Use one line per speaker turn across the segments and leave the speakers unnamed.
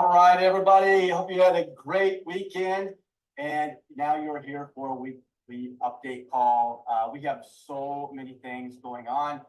All right, everybody. Hope you had a great weekend. And now you're here for a weekly update call. We have so many things going on.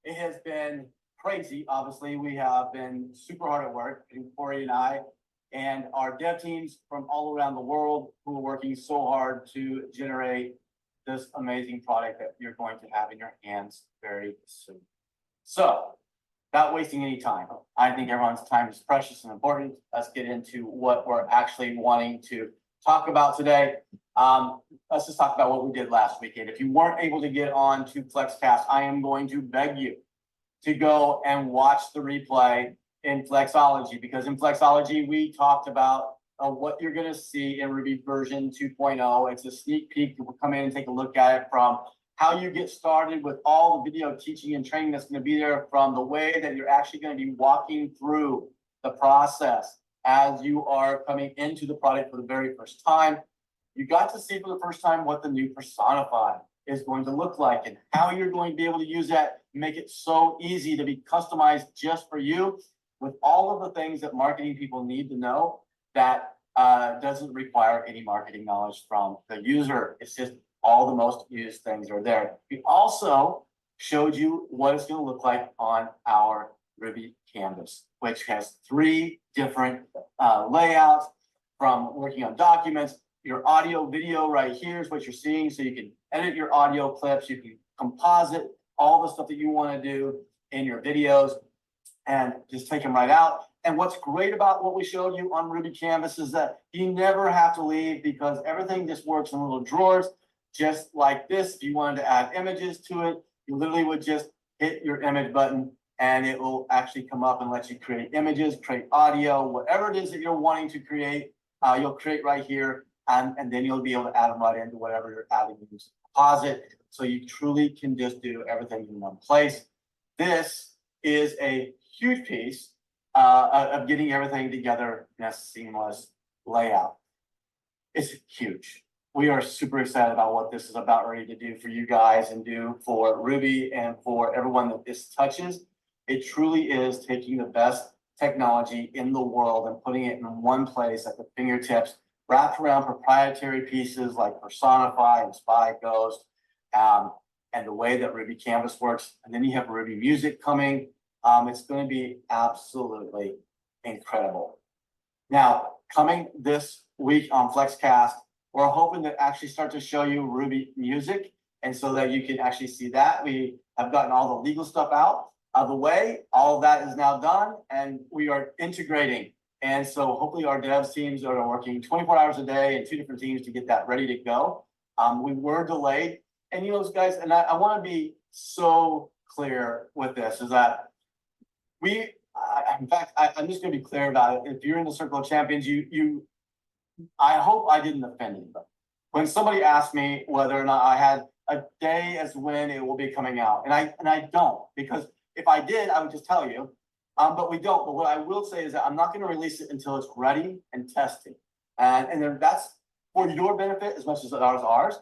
It has been crazy. Obviously, we have been super hard at work, Corey and I, and our dev teams from all around the world who are working so hard to generate this amazing product that you're going to have in your hands very soon. So, without wasting any time, I think everyone's time is precious and important. Let's get into what we're actually wanting to talk about today. Let's just talk about what we did last weekend. If you weren't able to get on to FlexCast, I am going to beg you to go and watch the replay in Flexology, because in Flexology, we talked about what you're going to see in Ruby version 2.0. It's a sneak peek. We'll come in and take a look at it from how you get started with all the video teaching and training that's going to be there, from the way that you're actually going to be walking through the process as you are coming into the product for the very first time. You got to see for the first time what the new Personify is going to look like and how you're going to be able to use that, make it so easy to be customized just for you with all of the things that marketing people need to know that doesn't require any marketing knowledge from the user. It's just all the most used things are there. We also showed you what it's going to look like on our Ruby canvas, which has 3 different layouts, from working on documents. Your audio video right here is what you're seeing, so you can edit your audio clips, you can composite all the stuff that you want to do in your videos and just take them right out. And what's great about what we showed you on Ruby Canvas is that you never have to leave, because everything just works in little drawers. Just like this, if you wanted to add images to it, you literally would just hit your image button and it will actually come up and let you create images, create audio, whatever it is that you're wanting to create, you'll create right here, and then you'll be able to add them right into whatever you're adding to composite. So you truly can just do everything in one place. This is a huge piece of getting everything together in a seamless layout. It's huge. We are super excited about what this is about ready to do for you guys and do for Ruby and for everyone that this touches. It truly is taking the best technology in the world and putting it in one place at the fingertips, wrapped around proprietary pieces like Personify and Spy Ghost, and the way that Ruby Canvas works. And then you have Ruby Music coming. It's going to be absolutely incredible. Now, coming this week on FlexCast, we're hoping to actually start to show you Ruby Music, and so that you can actually see that. We have gotten all the legal stuff out of the way. All of that is now done, and we are integrating. And so hopefully our devs teams are working 24 hours a day in 2 different teams to get that ready to go. We were delayed. And you know, guys, and I want to be so clear with this, is that in fact, I'm just going to be clear about it. If you're in the Circle of Champions, I hope I didn't offend anybody. When somebody asked me whether or not I had a day as when it will be coming out, and I don't, because if I did, I would just tell you, but we don't. But what I will say is that I'm not going to release it until it's ready and tested, and then that's for your benefit as much as ours.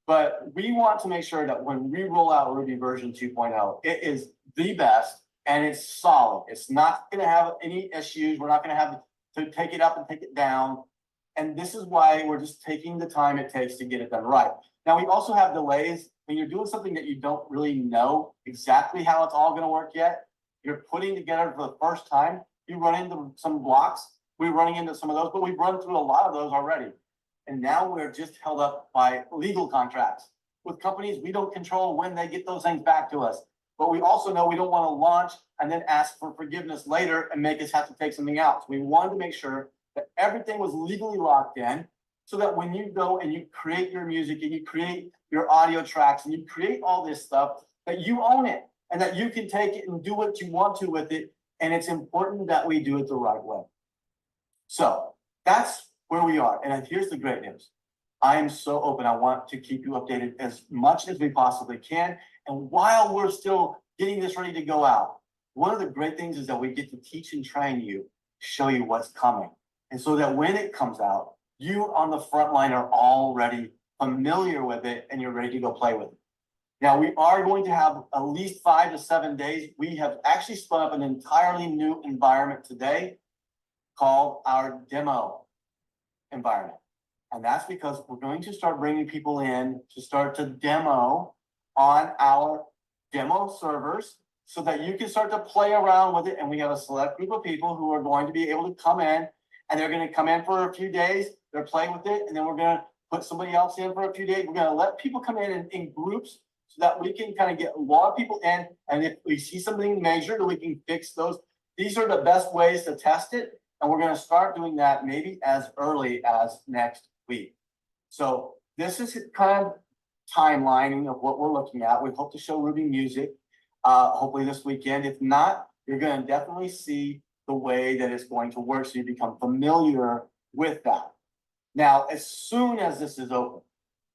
But we want to make sure that when we roll out Ruby version 2.0, it is the best and it's solid. It's not going to have any issues. We're not going to have to take it up and take it down. And this is why we're just taking the time it takes to get it done right. Now, we also have delays. When you're doing something that you don't really know exactly how it's all going to work yet, you're putting together for the first time, you run into some blocks. We're running into some of those, but we've run through a lot of those already. And now we're just held up by legal contracts with companies. We don't control when they get those things back to us. But we also know we don't want to launch and then ask for forgiveness later and make us have to take something out. So we wanted to make sure that everything was legally locked in, so that when you go and you create your music and you create your audio tracks and you create all this stuff, that you own it and that you can take it and do what you want to with it. And it's important that we do it the right way. So that's where we are. And here's the great news. I am so open. I want to keep you updated as much as we possibly can. And while we're still getting this ready to go out, one of the great things is that we get to teach and train you, show you what's coming. And so that when it comes out, you on the front line are already familiar with it and you're ready to go play with it. Now, we are going to have at least 5 to 7 days. We have actually spun up an entirely new environment today called our demo environment. And that's because we're going to start bringing people in to start to demo on our demo servers so that you can start to play around with it. And we have a select group of people who are going to be able to come in, and they're going to come in for a few days. They're playing with it. And then we're going to put somebody else in for a few days. We're going to let people come in groups so that we can kind of get a lot of people in. And if we see something measured, we can fix those. These are the best ways to test it. And we're going to start doing that maybe as early as next week. So this is kind of timelining of what we're looking at. We hope to show Ruby music, hopefully this weekend. If not, you're going to definitely see the way that it's going to work so you become familiar with that. Now, as soon as this is open,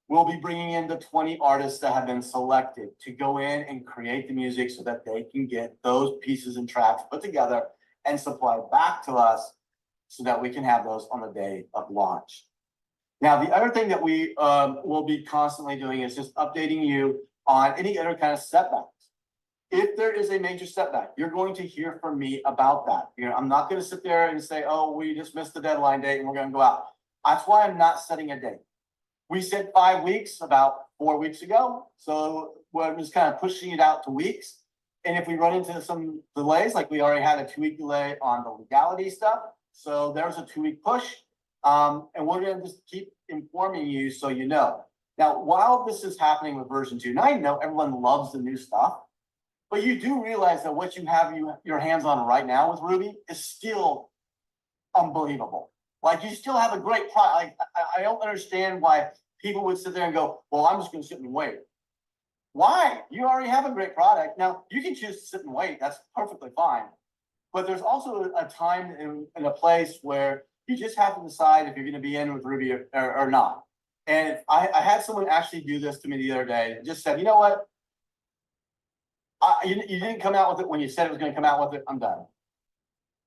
we'll be bringing in the 20 artists that have been selected to go in and create the music so that they can get those pieces and tracks put together and supplied back to us so that we can have those on the day of launch. Now, the other thing that we will be constantly doing is just updating you on any other kind of setbacks. If there is a major setback, you're going to hear from me about that. You know, I'm not going to sit there and say, oh, we just missed the deadline date and we're going to go out. That's why I'm not setting a date. We said 5 weeks about 4 weeks ago. So we're just kind of pushing it out to weeks. And if we run into some delays, like we already had a 2-week delay on the legality stuff. So there's a 2-week push. And we're going to just keep informing you so you know. Now, while this is happening with version 2, now I know everyone loves the new stuff, but you do realize that what you have your hands on right now with Ruby is still unbelievable. Like, you still have a great product. Like, I don't understand why people would sit there and go, well, I'm just going to sit and wait. Why? You already have a great product. Now, you can choose to sit and wait. That's perfectly fine. But there's also a time and a place where you just have to decide if you're going to be in with Ruby or not. And I had someone actually do this to me the other day. Just said, you know what? You didn't come out with it when you said it was going to come out with it. I'm done.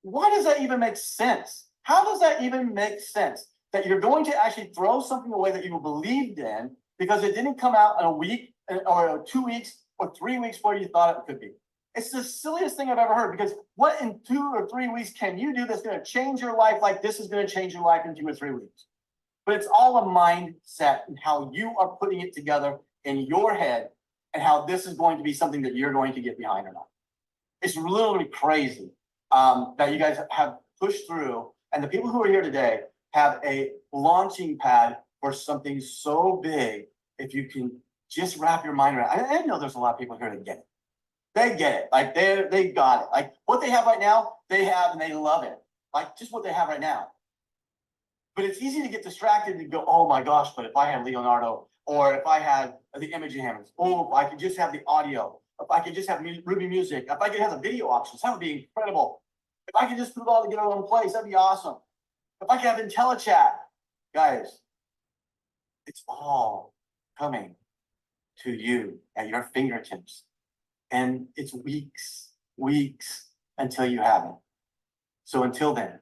Why does that even make sense? How does that even make sense? That you're going to actually throw something away that you believed in because it didn't come out in a week or 2 weeks or 3 weeks where you thought it could be. It's the silliest thing I've ever heard, because what in 2 or 3 weeks can you do that's going to change your life like this is going to change your life in 2 or 3 weeks? But it's all a mindset and how you are putting it together in your head and how this is going to be something that you're going to get behind or not. It's literally crazy that you guys have pushed through, and the people who are here today have a launching pad for something so big. If you can just wrap your mind around, I know there's a lot of people here that get it. They get it. Like they got it. Like what they have right now, they have and they love it. Like just what they have right now. But it's easy to get distracted and go, oh my gosh, but if I had Leonardo, or if I had the imaging hammers, oh, if I could just have the audio, if I could just have Ruby music, if I could have the video options, that would be incredible. If I could just put it all together in one place, that'd be awesome. If I could have IntelliChat, guys, it's all coming to you at your fingertips. And it's weeks until you have it. So until then,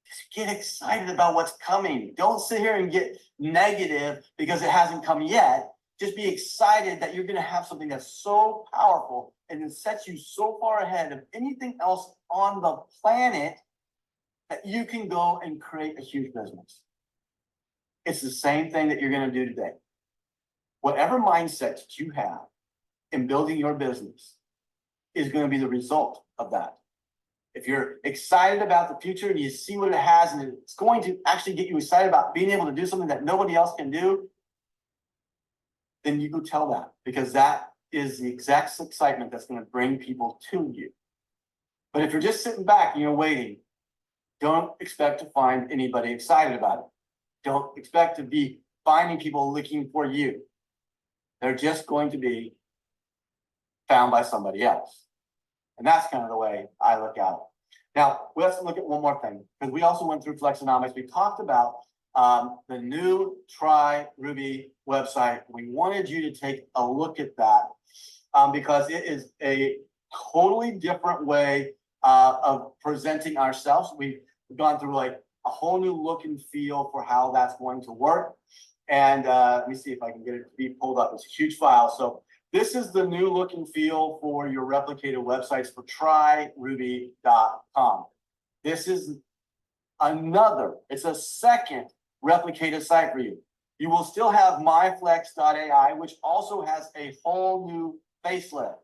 just get excited about what's coming. Don't sit here and get negative because it hasn't come yet. Just be excited that you're going to have something that's so powerful and it sets you so far ahead of anything else on the planet that you can go and create a huge business. It's the same thing that you're going to do today. Whatever mindset that you have in building your business is going to be the result of that. If you're excited about the future and you see what it has and it's going to actually get you excited about being able to do something that nobody else can do, then you go tell that, because that is the exact excitement that's going to bring people to you. But if you're just sitting back and you're waiting, don't expect to find anybody excited about it. Don't expect to be finding people looking for you. They're just going to be found by somebody else. And that's kind of the way I look at it. Now, let's look at one more thing, because we also went through Flexonomics. We talked about the new Try Ruby website. We wanted you to take a look at that because it is a totally different way of presenting ourselves. We've gone through like a whole new look and feel for how that's going to work. And let me see if I can get it to be pulled up. It's a huge file. So this is the new look and feel for your replicated websites for tryrubi.com. This is It's a second replicated site for you. You will still have myflex.ai, which also has a whole new facelift.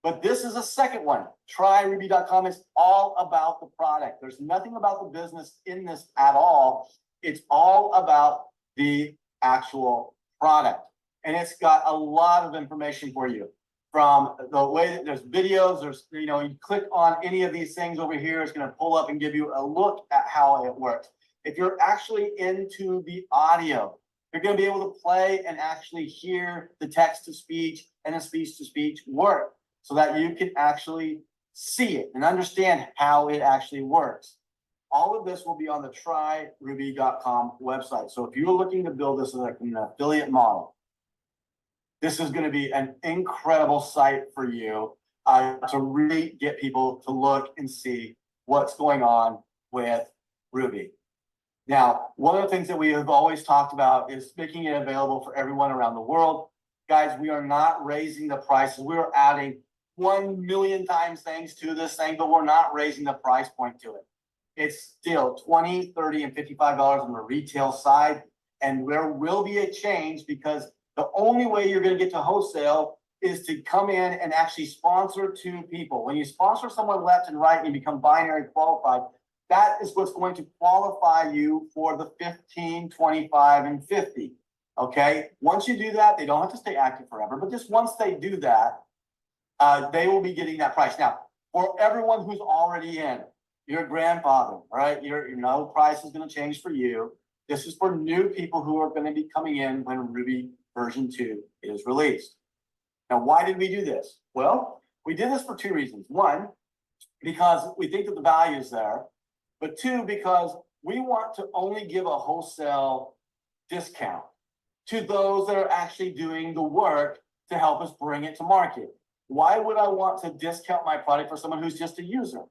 But this is a second one. TryRuby.com is all about the product. There's nothing about the business in this at all. It's all about the actual product. And it's got a lot of information for you. From the way that there's videos, you click on any of these things over here, it's going to pull up and give you a look at how it works. If you're actually into the audio, you're going to be able to play and actually hear the text to speech and the speech to speech work so that you can actually see it and understand how it actually works. All of this will be on the TryRuby.com website. So if you're looking to build this as like an affiliate model, this is going to be an incredible site for you to really get people to look and see what's going on with Ruby. Now, one of the things that we have always talked about is making it available for everyone around the world. Guys, we are not raising the prices. We are adding 1 million times things to this thing, but we're not raising the price point to it. It's still $20, $30, and $55 on the retail side. And there will be a change because the only way you're going to get to wholesale is to come in and actually sponsor two people. When you sponsor someone left and right and you become binary qualified, that is what's going to qualify you for the 15, 25, and 50. Okay. Once you do that, they don't have to stay active forever, but just once they do that, they will be getting that price. Now, for everyone who's already in, your grandfather, right? No price is going to change for you. This is for new people who are going to be coming in when Ruby version 2 is released. Now, why did we do this? Well, we did this for two reasons. One, because we think that the value is there, but two, because we want to only give a wholesale discount to those that are actually doing the work to help us bring it to market. Why would I want to discount my product for someone who's just a user?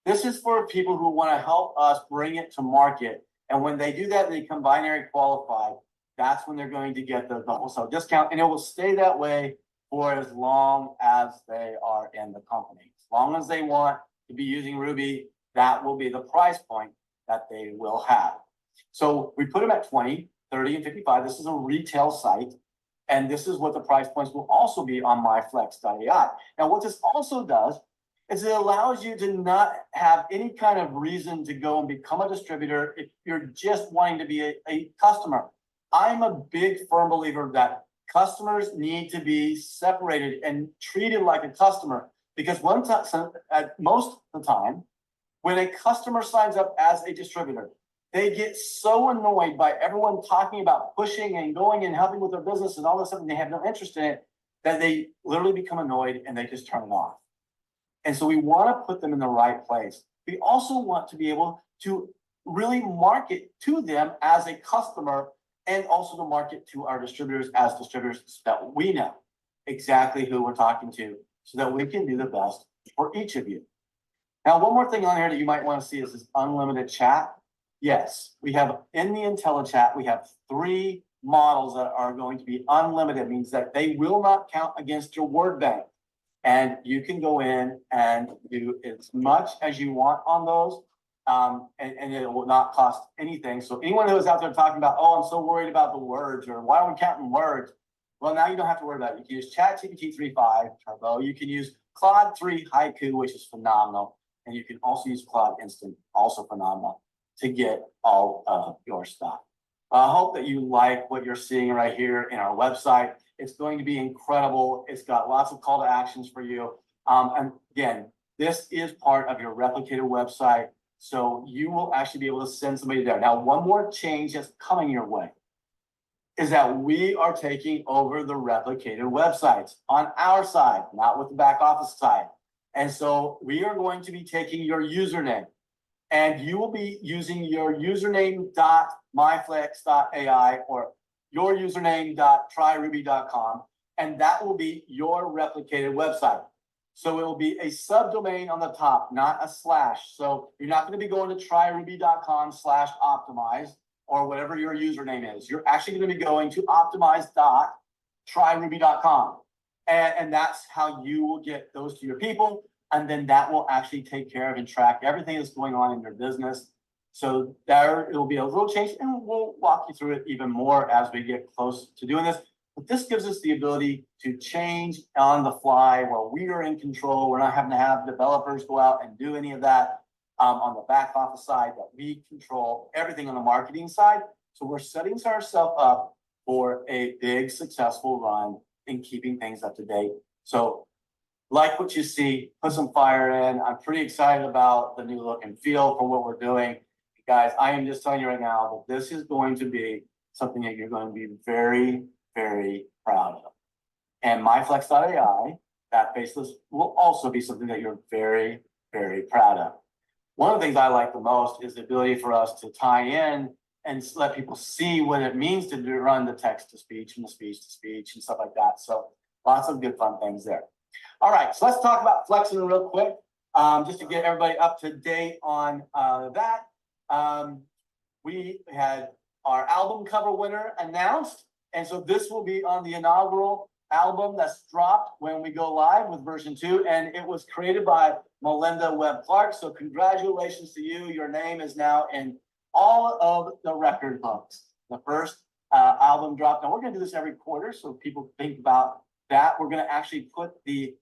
This is for people who want to help us bring it to market. And when they do that, they become binary qualified. That's when they're going to get the wholesale discount. And it will stay that way for as long as they are in the company. As long as they want to be using Ruby, that will be the price point that they will have. So we put them at 20, 30, and 55. This is a retail site. And this is what the price points will also be on myflex.ai. Now, what this also does is it allows you to not have any kind of reason to go and become a distributor if you're just wanting to be a customer. I'm a big firm believer that customers need to be separated and treated like a customer, because most of the time, when a customer signs up as a distributor, they get so annoyed by everyone talking about pushing and going and helping with their business and all this stuff, and they have no interest in it, that they literally become annoyed and they just turn it off. And so we want to put them in the right place. We also want to be able to really market to them as a customer and also to market to our distributors as distributors so that we know exactly who we're talking to so that we can do the best for each of you. Now, one more thing on here that you might want to see is this unlimited chat. Yes, we have in the IntelliChat, we have 3 models that are going to be unlimited. It means that they will not count against your word bank. And you can go in and do as much as you want on those, and it will not cost anything. So anyone who is out there talking about, oh, I'm so worried about the words, or why are we counting words? Well, now you don't have to worry about it. You can use ChatGPT 3.5 Turbo. You can use Claude 3 Haiku, which is phenomenal. And you can also use Claude Instant, also phenomenal, to get all of your stuff. I hope that you like what you're seeing right here in our website. It's going to be incredible. It's got lots of call to actions for you. And again, this is part of your replicated website. So you will actually be able to send somebody there. Now, one more change that's coming your way is that we are taking over the replicated websites on our side, not with the back office side. And so we are going to be taking your username, and you will be using your username.myflex.ai or your username.tryruby.com, and that will be your replicated website. So it will be a subdomain on the top, not a slash. So you're not going to be going to tryruby.com/optimize or whatever your username is. You're actually going to be going to optimize.tryruby.com. And that's how you will get those to your people. And then that will actually take care of and track everything that's going on in your business. So there, it will be a little change, and we'll walk you through it even more as we get close to doing this. But this gives us the ability to change on the fly while we are in control. We're not having to have developers go out and do any of that on the back office side, that we control everything on the marketing side. So we're setting ourselves up for a big successful run in keeping things up to date. So like what you see, put some fire in. I'm pretty excited about the new look and feel for what we're doing. Guys, I am just telling you right now that this is going to be something that you're going to be very, very proud of. And MyFlex.ai, that faceless, will also be something that you're very, very proud of. One of the things I like the most is the ability for us to tie in and let people see what it means to run the text to speech and the speech to speech and stuff like that. So lots of good fun things there. All right, so let's talk about flexing real quick, just to get everybody up to date on that. We had our album cover winner announced, and so this will be on the inaugural album that's dropped when we go live with version 2, and it was created by Melinda Webb Clark. So congratulations to you. Your name is now in all of the record books. The first album dropped. Now we're going to do this every quarter, so people think about that. We're going to actually put the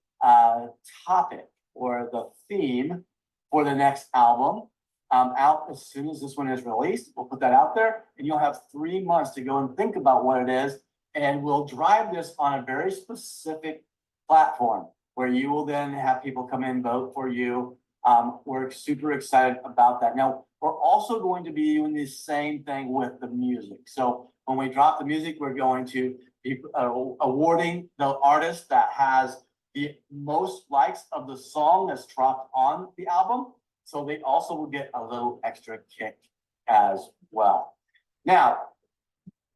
topic or the theme for the next album out as soon as this one is released. We'll put that out there, and you'll have 3 months to go and think about what it is, and we'll drive this on a very specific platform where you will then have people come in, vote for you. We're super excited about that. Now, we're also going to be doing the same thing with the music. So when we drop the music, we're going to be awarding the artist that has the most likes of the song that's dropped on the album. So they also will get a little extra kick as well. Now,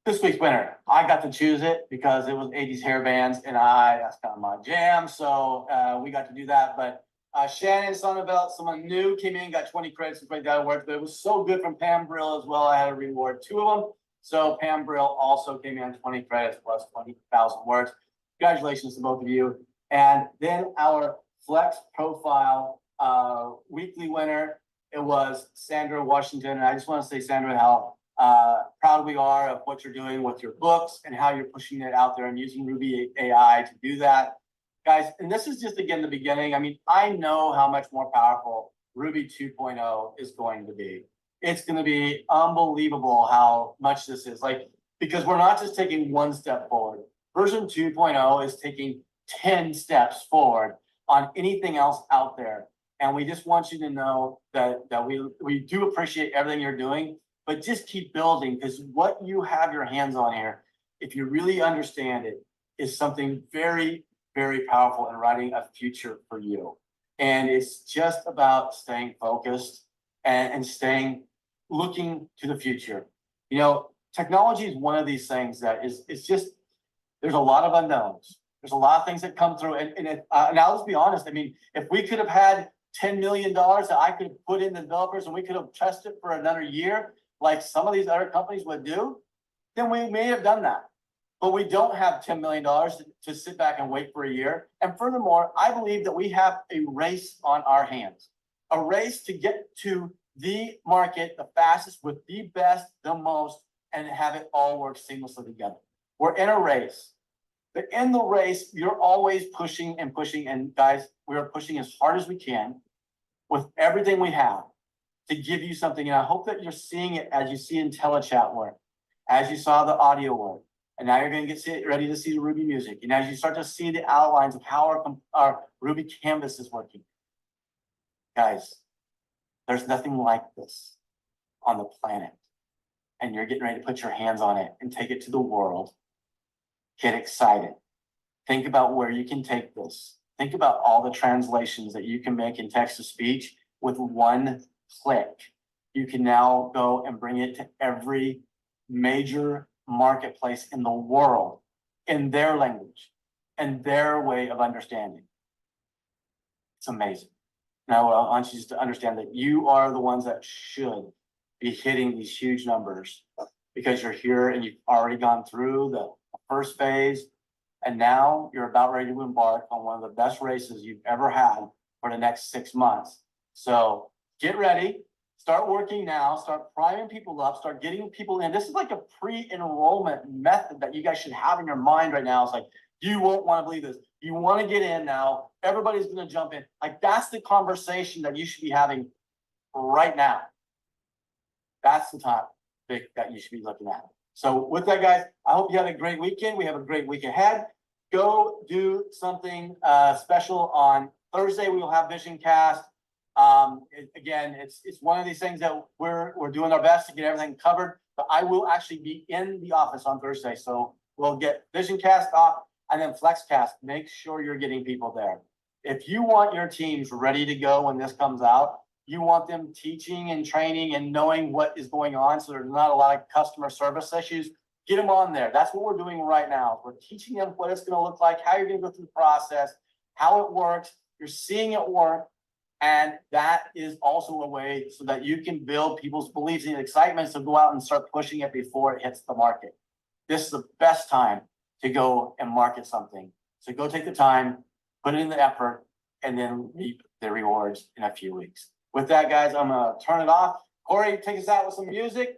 this week's winner, I got to choose it because it was 80s hair bands, and that's kind of my jam. So we got to do that. But Shannon Sonnevelt, someone new, came in, got 20 credits and played that award. But it was so good from Pam Brill as well. I had to reward 2 of them. So Pam Brill also came in 20 credits plus 20,000 words. Congratulations to both of you. And then our Flex Profile weekly winner, it was Sandra Washington. And I just want to say, Sandra, how proud we are of what you're doing with your books and how you're pushing it out there and using RUBI.AI to do that. Guys, and this is just, again, the beginning. I mean, I know how much more powerful RUBI 2.0 is going to be. It's going to be unbelievable how much this is. Like, because we're not just taking 1 step forward. Version 2.0 is taking 10 steps forward on anything else out there. And we just want you to know that we do appreciate everything you're doing, but just keep building, because what you have your hands on here, if you really understand it, is something very, very powerful in writing a future for you. And it's just about staying focused and staying looking to the future. You know, technology is one of these things that it's just, there's a lot of unknowns. There's a lot of things that come through. And now let's be honest. I mean, if we could have had $10 million that I could have put in the developers and we could have tested for another year, like some of these other companies would do, then we may have done that. But we don't have $10 million to sit back and wait for a year. And furthermore, I believe that we have a race on our hands, a race to get to the market the fastest with the best, the most, and have it all work seamlessly together. We're in a race. But in the race, you're always pushing and pushing. And guys, we are pushing as hard as we can with everything we have to give you something. And I hope that you're seeing it as you see IntelliChat work, as you saw the audio work. And now you're going to get ready to see the RUBI music. And as you start to see the outlines of how our RUBI canvas is working. Guys, there's nothing like this on the planet. And you're getting ready to put your hands on it and take it to the world. Get excited. Think about where you can take this. Think about all the translations that you can make in text to speech with 1 click. You can now go and bring it to every major marketplace in the world in their language and their way of understanding. It's amazing. Now, I want you to understand that you are the ones that should be hitting these huge numbers because you're here and you've already gone through the first phase, and now you're about ready to embark on one of the best races you've ever had for the next 6 months. So get ready, Start working now, start priming people up, start getting people in. This is like a pre-enrollment method that you guys should have in your mind right now. It's like, you won't want to believe this. You want to get in now. Everybody's going to jump in. Like, that's the conversation that you should be having right now. That's the topic that you should be looking at. So with that, guys, I hope you had a great weekend. We have a great week ahead. Go do something special on Thursday. We will have Vision Cast. Again, it's one of these things that we're doing our best to get everything covered, but I will actually be in the office on Thursday. So we'll get Vision Cast off and then Flex Cast. Make sure you're getting people there. If you want your teams ready to go when this comes out, you want them teaching and training and knowing what is going on, so there's not a lot of customer service issues, get them on there. That's what we're doing right now. We're teaching them what it's going to look like, how you're going to go through the process, how it works. You're seeing it work. And that is also a way so that you can build people's beliefs and excitement to go out and start pushing it before it hits the market. This is the best time to go and market something. So go take the time, put it in the effort, and then reap the rewards in a few weeks. With that, guys, I'm going to turn it off. Corey, take us out with some music.